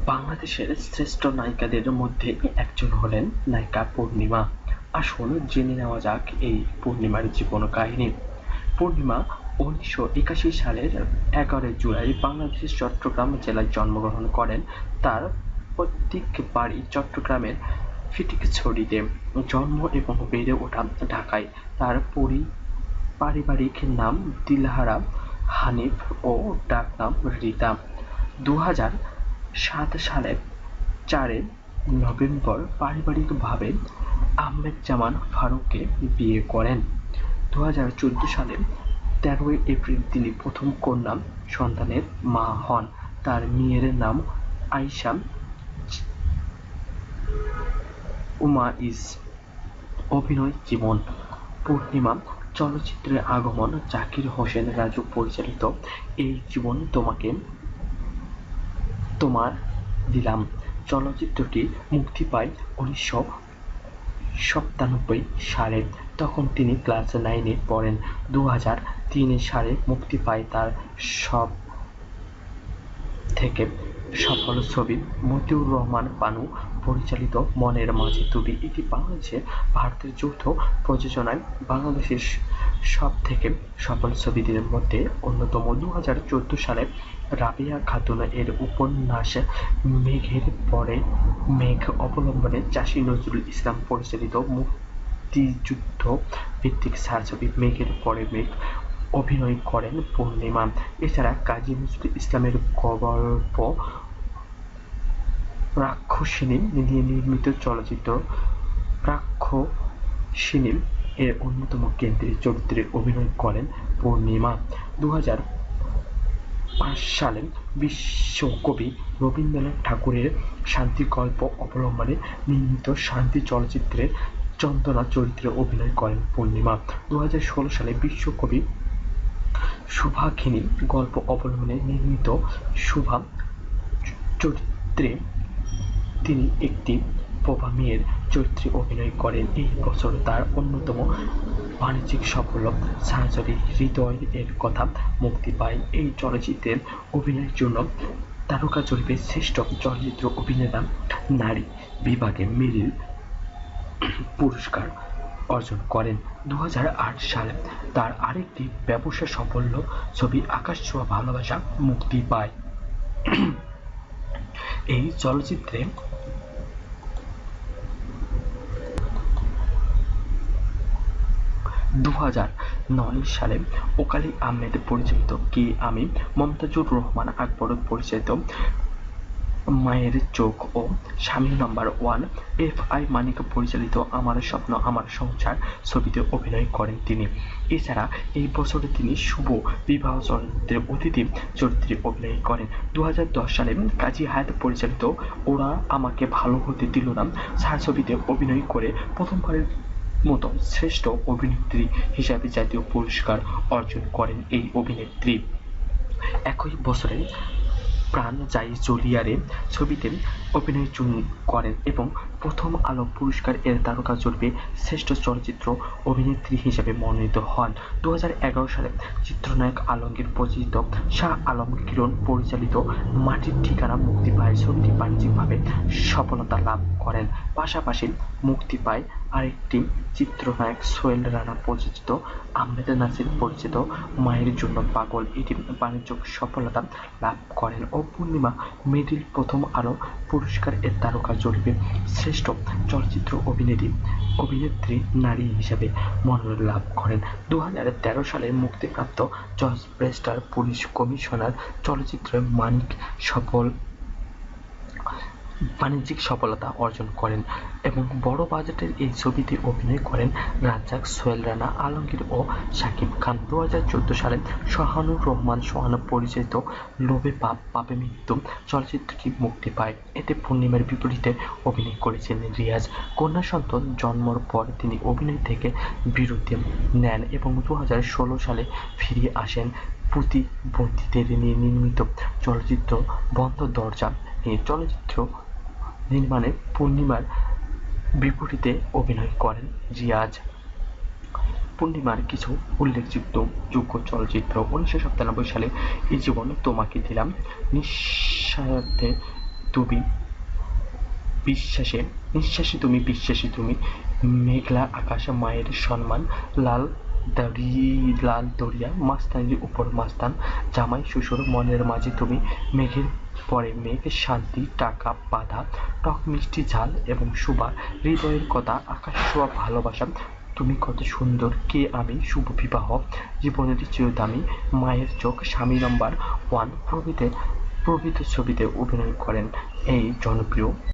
বাংলাদেশের শ্রেষ্ঠ নায়িকাদের মধ্যে একজন হলেন নায়িকা পূর্ণিমা। আসুন জেনে নেওয়া যাক এই পূর্ণিমার জীবন কাহিনী। পূর্ণিমা 1981 সালের 11 জুলাই বাংলাদেশের চট্টগ্রাম জেলায় জন্মগ্রহণ করেন। তার পৈতৃক বাড়ি চট্টগ্রামের ফটিকছড়িতে। জন্ম এবং বেড়ে ওঠা ঢাকায়। তার পারিবারিক নাম দিলহারা হানিফ ও ডাকনাম রিতা। 2007 সালের 4 নভেম্বর পারিবারিকভাবে আহমেদ জামান ফারুককে বিয়ে করেন। 2014 সালের 13 এপ্রিল তিনি প্রথম কন্যা সন্তানের মা হন। তার মেয়ের নাম আয়শা উমাইস। অভিনয় জীবন। পূর্ণিমা চলচ্চিত্রে আগমন। জাকির হোসেন রাজু পরিচালিত এই জীবন তোমার দিলাম চলচ্চিত্রটি মুক্তি পায় 1997 সালে। তখন তিনি ক্লাস 9-এ পড়েন। 2003 সালে মুক্তি পায় তার সব থেকে সফল ছবি মতিউর রহমান পানু পরিচালিত মনের মাঝে তুমি। এটি বাংলাদেশের ভারতের যৌথ প্রযোজনায় বাংলাদেশের সব থেকে সফল ছবিদের মধ্যে অন্যতম। 2014 সালে রাবেয়া খাতুন এর উপন্যাস মেঘের পরে মেঘ অবলম্বনে চাষী নজরুল ইসলাম পরিচালিত মুক্তিযুদ্ধ ভিত্তিক ছায়াছবি মেঘের পরে মেঘ অভিনয় করেন পূর্ণিমা। এছাড়া কাজী নজরুল ইসলামের গল্প রাক্ষসিনী নিয়ে নির্মিত চলচ্চিত্র রাক্ষসিনী এর অন্যতম কেন্দ্রীয় চরিত্রে অভিনয় করেন পূর্ণিমা। 2005 সালে বিশ্বকবি রবীন্দ্রনাথ ঠাকুরের শান্তি গল্প অবলম্বনে নির্মিত শান্তি চলচ্চিত্রে চন্দনা চরিত্রে অভিনয় করেন পূর্ণিমা। 2016 সালে বিশ্বকবি সুভাষিনী গল্প অবলম্বনে নির্মিত শুভা চরিত্রে তিনি একটি বোবা মেয়ের চরিত্রে অভিনয় করেন। এই বছর তার অন্যতম বাণিজ্যিক সাফল্য ছায়াছবি হৃদয় এর কথা মুক্তি পায়। এই চলচ্চিত্রের অভিনয়ের জন্য তারকা জরিপে শ্রেষ্ঠ চলচ্চিত্র অভিনেতা নারী বিভাগে মেরিল পুরস্কার অর্জন করেন। 2008 সালে তার আরেকটি ব্যবসা সাফল্য ছবি আকাশ ছোঁয়া ভালোবাসা মুক্তি পায়। এই চলচ্চিত্রে 2009 সালে ওকালি আহমেদ পরিচালিত কে আমি, মমতাজুর রহমান আকবর পরিচালিত মায়ের চোখ ও স্বামী নাম্বার 1, এফ.আই. মানিক পরিচালিত আমার স্বপ্ন আমার সংসার ছবিতে অভিনয় করেন তিনি। এছাড়া এই বছরে তিনি শুভ বিবাহ চলচ্চিত্রে অতিথি চরিত্রে অভিনয় করেন। 2010 সালে কাজী হায়াৎ পরিচালিত ওরা আমাকে ভালো হতে দিল না ছায়াছবিতে অভিনয় করে প্রথমবারের মতো শ্রেষ্ঠ অভিনেত্রী হিসাবে জাতীয় পুরস্কার অর্জন করেন এই অভিনেত্রী। একই বছরে প্রাণ যাই চলিয়ারে ছবিতে অভিনয় করেন এবং প্রথম আলো পুরস্কার এর তারকা জরিপে শ্রেষ্ঠ চলচ্চিত্র অভিনেত্রী হিসেবে মনোনীত হন। 2011 সালে চিত্রনায়ক আলমগীর পরিচালিত শাহ আলম কিরণ পরিচালিত মাটির ঠিকানা মুক্তি পায়। ছবিটি বাণিজ্যিকভাবে সফলতা লাভ করেন। পাশাপাশি মুক্তি পায় আরেকটি চিত্রনায়ক সোহেল রানা পরিচালিত আহমেদ নাসির পরিচালিত মায়ের জন্য পাগল। এটি বাণিজ্যিক সফলতা লাভ করেন ও পূর্ণিমা মেরিল প্রথম আলো পুরস্কার এর তারকা জরিপে শ্রেষ্ঠ চলচ্চিত্র অভিনেত্রী নারী হিসেবে মনোনয়ন লাভ করেন। 2013 সালে মুক্তিপ্রাপ্ত জর্জ ব্রেস্টার পুলিশ কমিশনার চলচ্চিত্রে বাণিজ্যিক সফলতা অর্জন করেন এবং বড় বাজেটের এই ছবিতে অভিনয় করেন রাজ্জাক, সোহেল রানা, আলমগীর ও শাকিব খান। 2014 সালে শাহানুর রহমান সোহান পরিচালিত লোভে পাপ পাপে মৃত্যু চলচ্চিত্রটি মুক্তি পায়। এতে পূর্ণিমার বিপরীতে অভিনয় করেছিলেন রিয়াজ। কন্যা সন্তান জন্মের পর তিনি অভিনয় থেকে বিরতি নেন এবং 2016 সালে ফিরে আসেন প্রতিবন্ধীদের নিয়ে নির্মিত চলচ্চিত্র বন্ধ দরজা নিয়ে। চলচ্চিত্র নির্মাণে পূর্ণিমার বিপরীতে অভিনয় করেন রিয়াজ। পূর্ণিমার কিছু উল্লেখযোগ্য চলচ্চিত্র: 1997 সালে এই জীবন তোমাকে দিলাম, নিঃস্বার্থে তুমি বিশ্বাসে নিঃশ্বাসে তুমি বিশ্বাসী তুমি, মেঘলা আকাশ মায়ের সম্মান, লাল লাল দরিয়া মাস্তানির উপর মাস্তান, জামাই শ্বশুর মনের মাঝে তুমি, মেঘের পরে মেঘ, শান্তি টাকা বাধা, টক মিষ্টি ঝাল এবং সুবা, হৃদয়ের কথা আকাশ ছোঁয়া ভালোবাসা, তুমি কত সুন্দর, কে আমি, শুভ বিবাহ, জীবনের চিরদামি, মায়ের চোখ, স্বামী নাম্বার ওয়ান প্রভৃতি ছবিতে অভিনয় করেন এই জনপ্রিয়